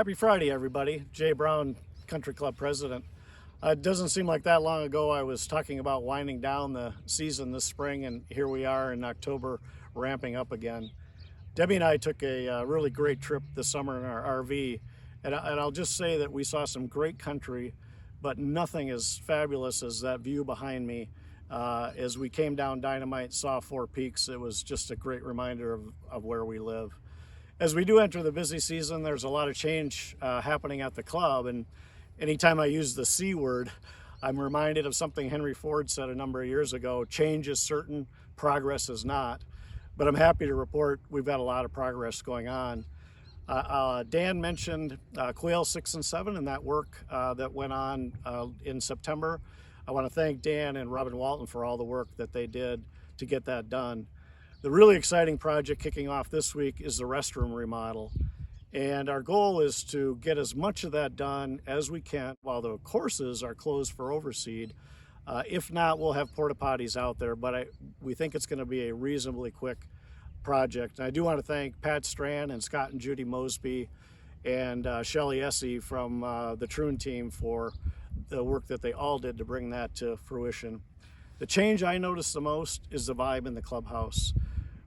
Happy Friday, everybody. Jay Brown, Country Club president. It doesn't seem like that long ago I was talking about winding down the season this spring, and here we are in October ramping up again. Debbie and I took a really great trip this summer in our RV, and I'll just say that we saw some great country, but nothing as fabulous as that view behind me. As we came down Dynamite, saw Four Peaks, it was just a great reminder of where we live. As we do enter the busy season, there's a lot of change happening at the club, and anytime I use the C word, I'm reminded of something Henry Ford said a number of years ago: change is certain, progress is not. But I'm happy to report we've got a lot of progress going on. Dan mentioned Quail 6 and 7 and that work that went on in September. I want to thank Dan and Robin Walton for all the work that they did to get that done. The really exciting project kicking off this week is the restroom remodel. And our goal is to get as much of that done as we can while the courses are closed for overseed. If not, we'll have porta potties out there, but we think it's going to be a reasonably quick project. And I do want to thank Pat Strand and Scott and Judy Mosby and Shelley Essie from the Troon team for the work that they all did to bring that to fruition. The change I noticed the most is the vibe in the clubhouse.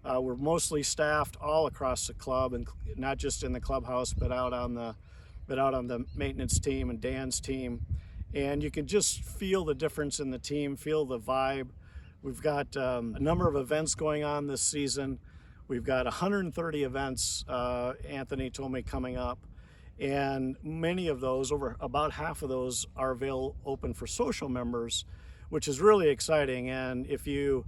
We're mostly staffed all across the club, and not just in the clubhouse, but out on the maintenance team and Dan's team. And you can just feel the difference in the team, feel the vibe. We've got a number of events going on this season. We've got 130 events, Anthony told me, coming up. And many of those, over about half of those, are open for social members, which is really exciting. And if you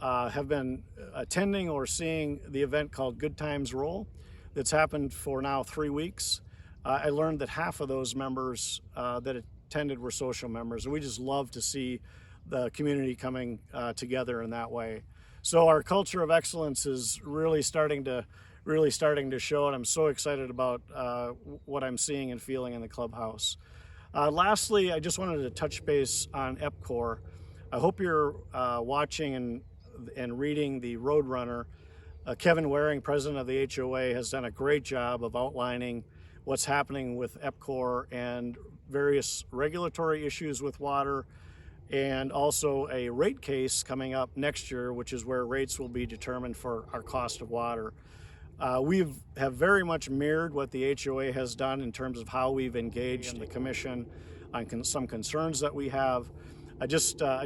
have been attending or seeing the event called Good Times Roll that's happened for now 3 weeks, I learned that half of those members that attended were social members, and we just love to see the community coming together in that way. So our culture of excellence is really starting to show, and I'm so excited about what I'm seeing and feeling in the clubhouse. Lastly, I just wanted to touch base on EPCOR. I hope you're watching and reading the Roadrunner. Kevin Waring, president of the HOA, has done a great job of outlining what's happening with EPCOR and various regulatory issues with water, and also a rate case coming up next year, which is where rates will be determined for our cost of water. We have very much mirrored what the HOA has done in terms of how we've engaged the commission on some concerns that we have. I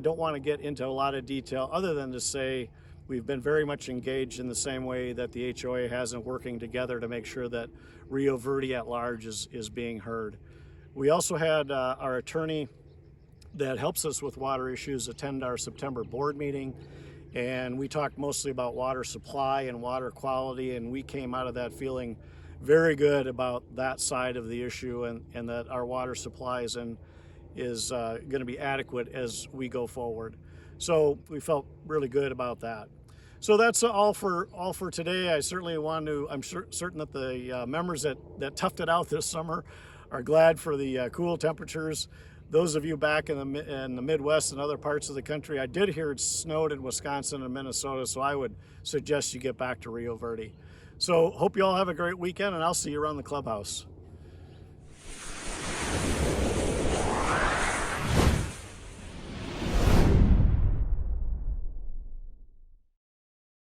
don't want to get into a lot of detail other than to say we've been very much engaged in the same way that the HOA has in working together to make sure that Rio Verde at large is being heard. We also had our attorney that helps us with water issues attend our September board meeting, and we talked mostly about water supply and water quality, and we came out of that feeling very good about that side of the issue, and that our water supply is going to be adequate as we go forward. So we felt really good about that. So that's all for today. I certainly I'm certain that the members that toughed it out this summer are glad for the cool temperatures. Those of you back in the Midwest and other parts of the country, I did hear it snowed in Wisconsin and Minnesota, so I would suggest you get back to Rio Verde. So hope you all have a great weekend, and I'll see you around the clubhouse.